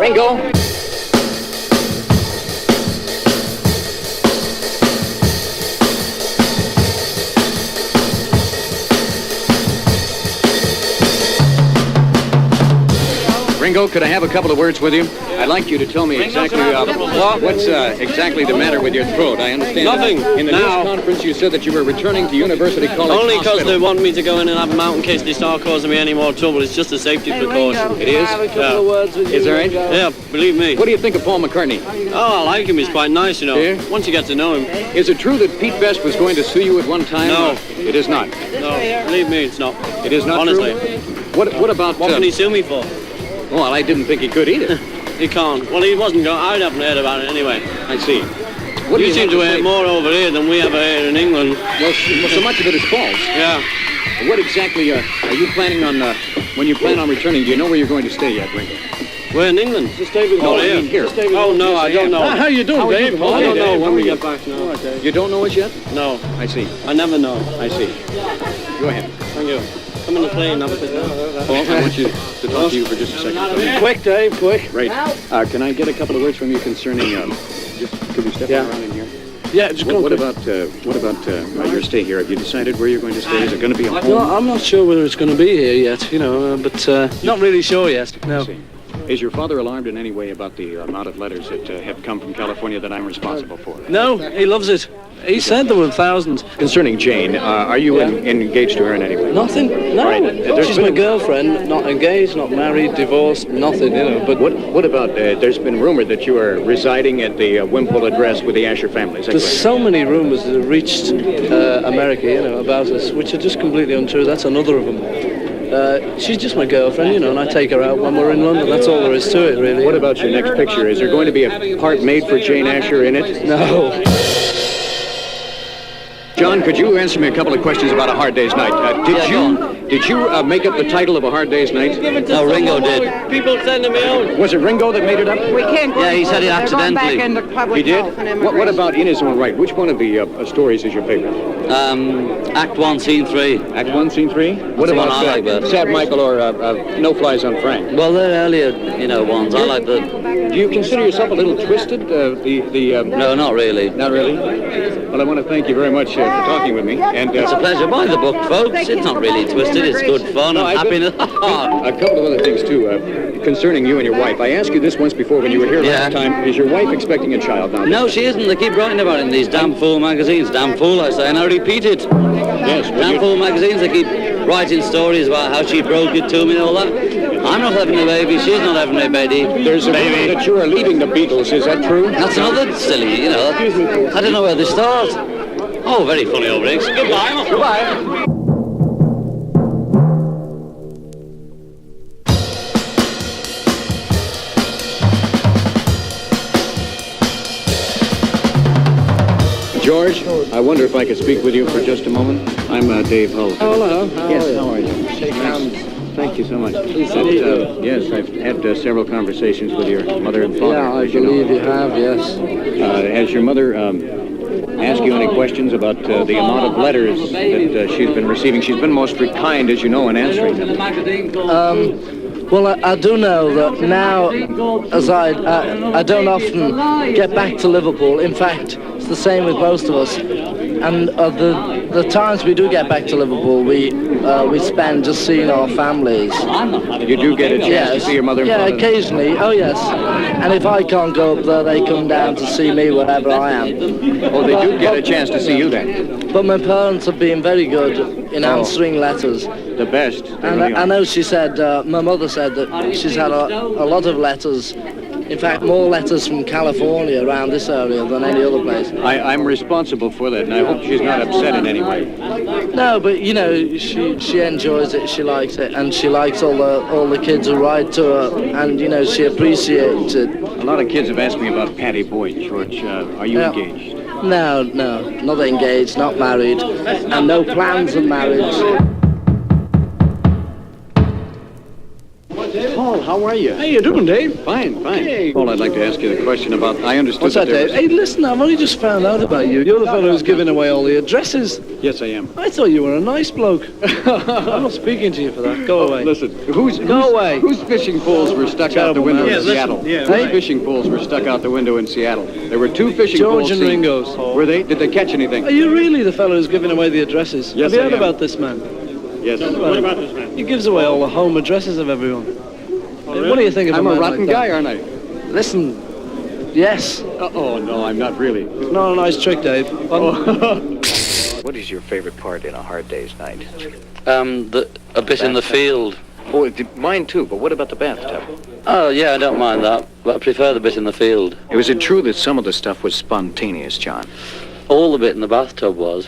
Ringo? Ringo, could I have a couple of words with you? I'd like you to tell me exactly what's exactly the matter with your throat. I understand. Nothing. In the news conference, you said that you were returning to University College Only because Hospital. they want me to go in and have them out in case they start causing me any more trouble. It's just a safety precaution. It is? Have a couple of words with Is you, there any? Yeah, believe me. What do you think of Paul McCartney? Oh, I like him. He's quite nice, you know. Yeah? Once you get to know him. Is it true that Pete Best was going to sue you at one time? No. It is not. No, believe me, it's not. It is not Honestly. true? What about... What can he sue me for? Well, I didn't think he could either. He can't. Well, he wasn't going. I haven't heard about it anyway. I see. What do You seem have to say? hear more over here than we ever hear in England. Well, so much of it is false. Yeah. What exactly are you planning on, when you plan on returning, do you know where you're going to stay yet, Ringo? We're in England. Just stay with Oh, I mean here. Oh, no, I don't know. How you doing, Dave? I don't know when we get back now. You don't know it yet? No, I see. I never know. I see. Go ahead. Thank you. Come on the plane, have a sit down. Well, I want you to talk to you for just a second. Quick, Dave, quick. Right. Can I get a couple of words from you concerning, could we step around in here? Yeah, just go. What about your stay here? Have you decided where you're going to stay? Is it going to be a home? No, I'm not sure whether it's going to be here yet, but not really sure yet. No. I see. Is your father alarmed in any way about the amount of letters that have come from California that I'm responsible for? No, he loves it. He said there were thousands. Concerning Jane, are you engaged to her in any way? Nothing. No. Right. She's my girlfriend. Not engaged, not married, divorced, nothing. But What about? There's been rumor that you are residing at the Wimpole address with the Asher family. Is that there's correct? so many rumors that have reached America, about us, which are just completely untrue. That's another of them. She's just my girlfriend, and I take her out when we're in London. That's all there is to it, really. What about your next picture? Is there going to be a part made for Jane Asher in it? No. John, could you answer me a couple of questions about A Hard Day's Night? Did you make up the title of A Hard Day's Night? No, Ringo did. People sending me out. Was it Ringo that made it up? We can't go. Yeah, he said it They're going back accidentally. into public He did? health and What immigration. about In His Own Right? Which one of the stories is your favorite? Act 1, Scene 3. Act 1, Scene 3? What the about one I like best. Sad Michael or No Flies on Frank? Well, they're earlier, ones. I like the... Do you consider yourself a little twisted? No, not really. Not really? Well, I want to thank you very much for talking with me. And It's a pleasure. Buy the book, folks. It's not really twisted. It's good fun and happiness. a couple of other things, too, concerning you and your wife. I asked you this once before when you were here last time. Is your wife expecting a child now? No, she isn't. They keep writing about it in these damn fool magazines. Damn fool, I say, and I repeat it. Yes. Damn fool magazines, they keep writing stories about how she broke it to me and all that. I'm not having a baby. She's not having a baby. There's a rumor that you are leaving the Beatles. Is that true? That's another silly, I don't know where to start. Oh, very funny old Riggs. Goodbye. Goodbye. George, I wonder if I could speak with you for just a moment. I'm Dave Hull. Hello. Yes, how are you? Shake hands. Thank you so much. you. Yes, I've had several conversations with your mother and father. Yeah, I as you know. believe you have, yes. Has your mother asked you any questions about the amount of letters that she's been receiving? She's been most kind, as you know, in answering them. Well, I do know that now, as I don't often get back to Liverpool. In fact, it's the same with most of us. And the times we do get back to Liverpool, we spend just seeing our families. You do get a chance to see your mother and father? Yeah, occasionally. Oh, yes. And if I can't go up there, they come down to see me wherever I am. Oh, they do get a chance to see you then? But my parents have been very good in answering letters. The best. And I know she said, my mother said that she's had a lot of letters. In fact, more letters from California around this area than any other place. I'm responsible for that, and I hope she's not upset in any way. No, but she enjoys it, she likes it, and she likes all the kids who write to her, and she appreciates it. A lot of kids have asked me about Patty Boyd, George. Are you engaged? No, not engaged, not married, and no plans of marriage. Paul, Paul, how are you? How you doing, Dave? Fine, fine. Hey. Paul, I'd like to ask you the question about, I understood What's that, there Dave? Hey, listen, I've only just found out about you. You're the fellow who's giving away all the addresses. Yes, I am. I thought you were a nice bloke. I'm not speaking to you for that. Go away. Listen, Go away. Whose fishing poles were stuck out the Terrible window man. in Yeah, Seattle? yeah, Whose right. fishing poles were stuck out the window in Seattle? There were 2 fishing George poles and seen. Ringo's. Were they? Did they catch anything? Are you really the fellow who's giving away the addresses? Yes, Have you I heard am. about this man? Yes. What about this man? He gives away all the home addresses of everyone. What do you think of I'm a a man rotten like that? guy, aren't I? Listen, yes. Oh, no, I'm not really. It's not a nice trick, Dave. What is your favorite part in A Hard Day's Night? A bit in the field. Oh, mine too, but what about the bathtub? Oh, yeah, I don't mind that, but I prefer the bit in the field. Was it true that some of the stuff was spontaneous, John? All the bit in the bathtub was.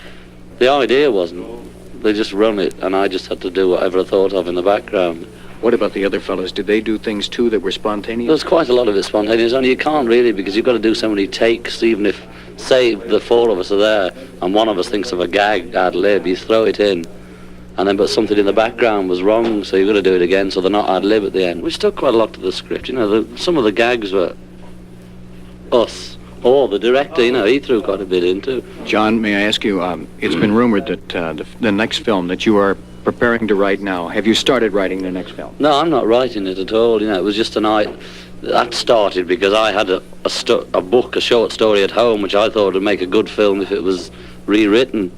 The idea wasn't. They just run it, and I just had to do whatever I thought of in the background. What about the other fellows? Did they do things too that were There spontaneous? was quite a lot of it spontaneous, only you can't really, because you've got to do so many takes, even if, say, the 4 of us are there, and one of us thinks of a gag ad lib, you throw it in, and then but something in the background was wrong, so you've got to do it again, so they're not ad lib at the end, which took quite a lot to the script. You know, some of the gags were us, or the director, you know, he threw quite a bit into. John, may I ask you, it's been rumored that the next film that you are preparing to write now, have you started writing the next film? No, I'm not writing it at all, you know, it was just a night. That started because I had a book, a short story at home, which I thought would make a good film if it was rewritten.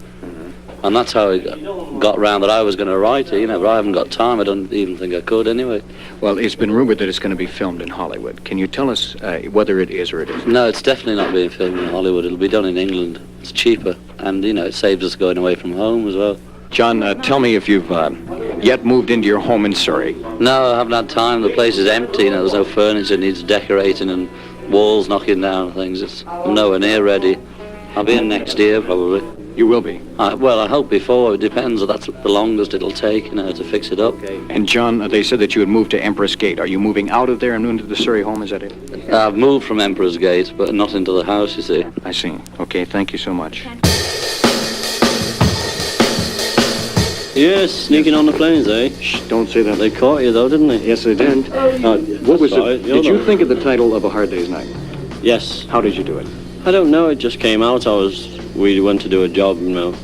And that's how it got round that I was going to write it, you know, but I haven't got time. I don't even think I could anyway. Well, it's been rumored that it's going to be filmed in Hollywood. Can you tell us whether it is or it isn't? No, it's definitely not being filmed in Hollywood. It'll be done in England. It's cheaper. And, you know, it saves us going away from home as well. John, tell me if you've yet moved into your home in Surrey. No, I haven't had time. The place is empty, you know, there's no furniture, it needs decorating and walls knocking down and things. I'm nowhere near ready. I'll be in next year, probably. You will be. Well, I hope before. It depends. That's the longest it'll take, you know, to fix it up. And John, they said that you had moved to Empress Gate. Are you moving out of there and into the Surrey home? Is that it? I've moved from Emperor's Gate, but not into the house, you see. I see. Okay, thank you so much. Yes, sneaking on the planes, eh? Shh, don't say that. They caught you though, didn't they? Yes, they did. What was Sorry, it? Did you're you not- think of the title of A Hard Day's Night? Yes. How did you do it? I don't know, it just came out. We went to do a job, you know,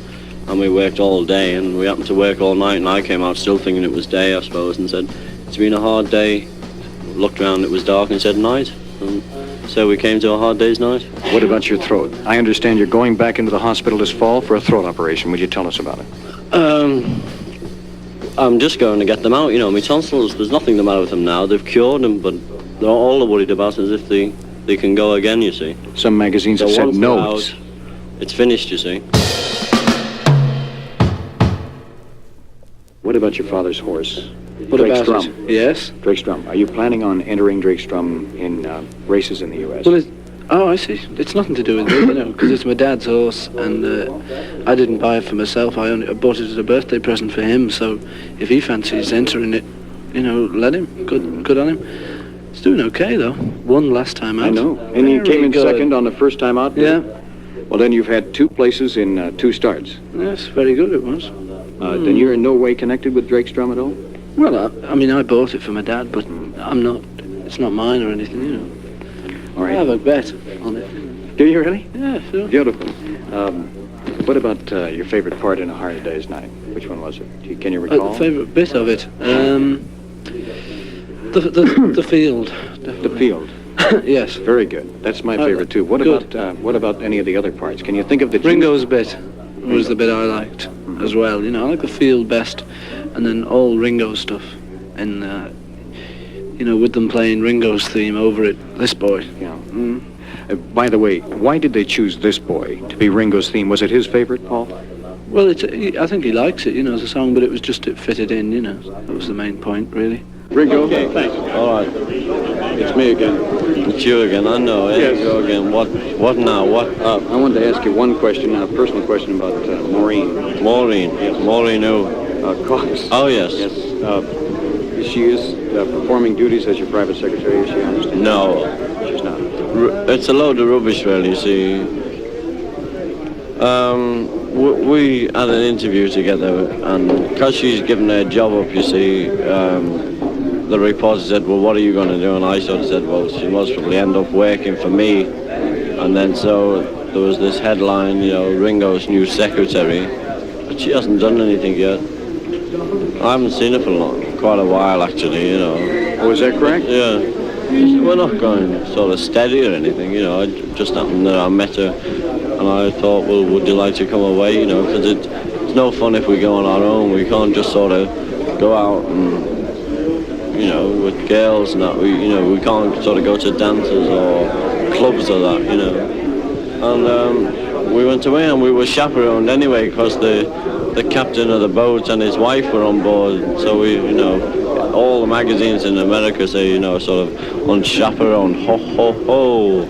and we worked all day, and we happened to work all night, and I came out still thinking it was day, I suppose, and said, it's been a hard day. Looked around, it was dark, and said night. And so we came to A Hard Day's Night. What about your throat? I understand you're going back into the hospital this fall for a throat operation. Would you tell us about it? I'm just going to get them out, you know, my tonsils, there's nothing the matter with them now. They've cured them, but they're all worried about is if they can go again, you see. Some magazines have So said once no. they're out, it's finished, you see. What about your father's horse? What Drake about Strum. it? Yes. Drake Strum. Are you planning on entering Drake Strum in races in the U.S.? Well, I see. It's nothing to do with me, you know, because it's my dad's horse, and I didn't buy it for myself. I bought it as a birthday present for him. So if he fancies entering it, you know, let him. Good on him. He's doing okay though. Won last time out. I know. And he came in second on the first time out? Yeah. Well, then you've had 2 places in 2 starts. Yes, very good it was. Then you're in no way connected with Drake Strum at all? Well, I mean, I bought it for my dad, but I'm not. It's not mine or anything, you know. All right. I have a bet on it. Do you really? Yeah, sure. Beautiful. What about your favorite part in A Hard Day's Night? Which one was it? Can you recall? The favourite bit of it, the field. Definitely. The field. Yes. Very good. That's my favorite too. What Good. about any of the other parts? Can you think of the Ringo's bit was the bit I liked as well. You know, I like the field best, and then all Ringo stuff, and you know, with them playing Ringo's theme over it. This boy. Yeah. By the way, why did they choose This Boy to be Ringo's theme? Was it his favorite, Paul? Well, I think he likes it, you know, as a song, but it was just it fitted in, you know. That was the main point, really. Ringo. Okay, thanks. All right. It's me again. It's you again, I know. Yes. You go again. What now? What? I wanted to ask you one question, a personal question about Maureen. Maureen. Yes. Maureen who? Cox. Oh, yes. Yes. She is performing duties as your private secretary, is she? I understand. No. She's not. It's a load of rubbish, really, you see. We had an interview together, and because she's given her job up, you see, the reporter said, well, what are you going to do? And I sort of said, well, she must probably end up working for me. And then so there was this headline, you know, Ringo's new secretary. But she hasn't done anything yet. I haven't seen her for quite a while, actually, you know. Oh, is that correct? Yeah. We're not going sort of steady or anything, you know. I just happened that I met her, and I thought, well, would you like to come away, you know, because it's no fun if we go on our own. We can't just sort of go out and, you know, with girls and that. We can't sort of go to dances or clubs or that, you know. And we went away, and we were chaperoned anyway, because the captain of the boat and his wife were on board. So we, you know, all the magazines in America say, you know, sort of unchaperoned, ho, ho, ho.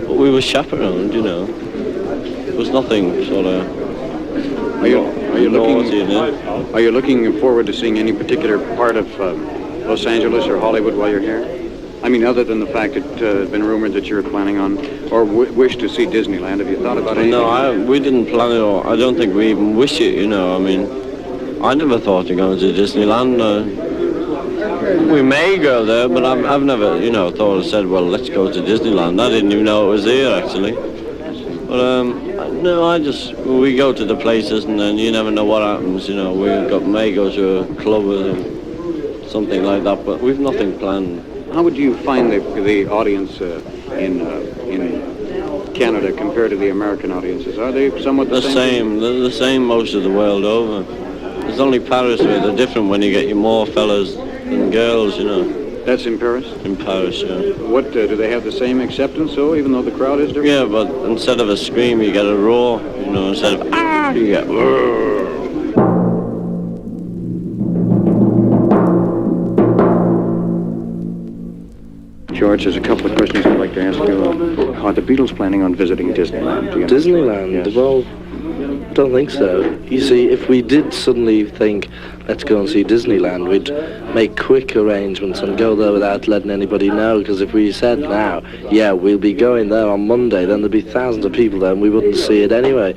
But we were chaperoned, you know. It was nothing sort of... Are you looking forward to seeing any particular part of Los Angeles or Hollywood while you're here? I mean, other than the fact that it's been rumored that you're planning on, or wish to see Disneyland, have you thought about anything? No, we didn't plan it, or I don't think we even wish it, you know. I mean, I never thought of going to Disneyland. We may go there, but I've never, you know, thought or said, well, let's go to Disneyland. I didn't even know it was here, actually. But, no, we go to the places, and then you never know what happens, you know. We may go to a club or something like that, but we've nothing planned. How would you find the audience in Canada compared to the American audiences? Are they somewhat the same? They're the same most of the world over. It's only Paris where they're different when you get your more fellas than girls, you know. That's in Paris? In Paris, yeah. What, do they have the same acceptance, though, even though the crowd is different? Yeah, but instead of a scream, you get a roar, you know, instead of ah, you get roar. George, there's a couple of questions I'd like to ask you. Are the Beatles planning on visiting Disneyland? Do you know? Disneyland? Yes. Well, I don't think so. You see, if we did suddenly think, let's go and see Disneyland, we'd make quick arrangements and go there without letting anybody know, because if we said now, yeah, we'll be going there on Monday, then there'd be thousands of people there and we wouldn't see it anyway.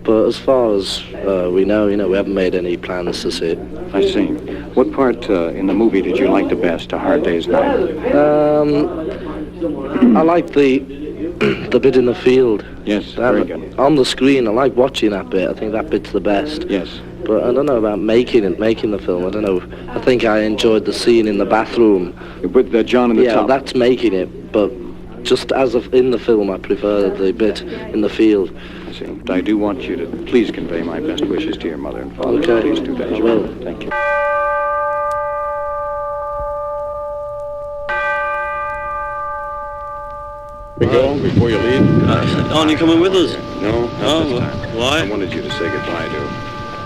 But as far as we know, you know, we haven't made any plans to see it. I see. What part in the movie did you like the best, A Hard Day's Night? I like the bit in the field. Yes, very good. On the screen, I like watching that bit. I think that bit's the best. Yes. But I don't know about making the film. I don't know. I think I enjoyed the scene in the bathroom. With John in the top? Yeah, that's making it. But just as of in the film, I prefer the bit in the field. I see. But I do want you to please convey my best wishes to your mother and father. Okay. Please do that. I will. Thank you. We go before you leave? Aren't you coming with us? No, not this time. Why? I wanted you to say goodbye to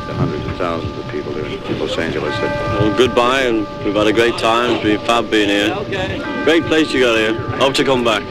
the hundreds of thousands of people in Los Angeles. Well, goodbye, and we've had a great time. It's been fab being here. Great place you got here. Hope to come back.